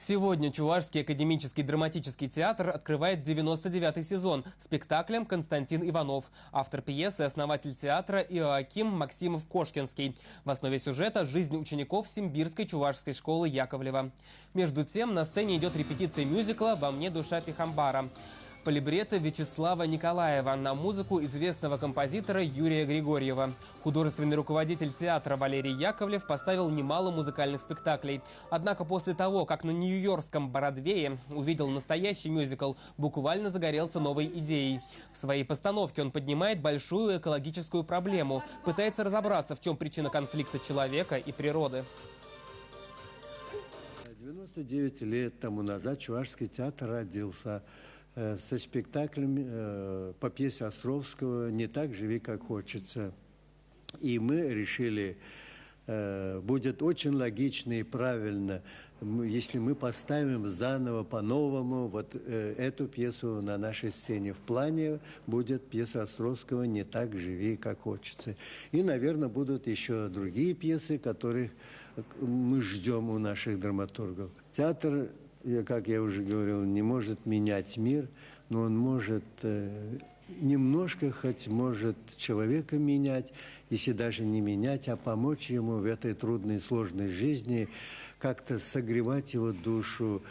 Сегодня Чувашский академический драматический театр открывает 99-й сезон спектаклем «Константин Иванов». Автор пьесы – основатель театра Иоаким Максимов-Кошкинский. В основе сюжета – жизнь учеников Симбирской чувашской школы Яковлева. Между тем, на сцене идет репетиция мюзикла «Во мне душа Пехамбара» по либретто Вячеслава Николаева на музыку известного композитора Юрия Григорьева. Художественный руководитель театра Валерий Яковлев поставил немало музыкальных спектаклей. Однако после того, как на нью-йоркском Бродвее увидел настоящий мюзикл, буквально загорелся новой идеей. В своей постановке он поднимает большую экологическую проблему, пытается разобраться, в чем причина конфликта человека и природы. 99 лет тому назад Чувашский театр родился со спектаклем по пьесе Островского «Не так живи, как хочется». И мы решили, будет очень логично и правильно, если мы поставим заново, по-новому вот эту пьесу на нашей сцене. В плане будет пьеса Островского «Не так живи, как хочется». И, наверное, будут еще другие пьесы, которых мы ждем у наших драматургов. Театр, как я уже говорил, не может менять мир, но он может немножко, хоть может человека менять, если даже не менять, а помочь ему в этой трудной, сложной жизни, как-то согревать его душу,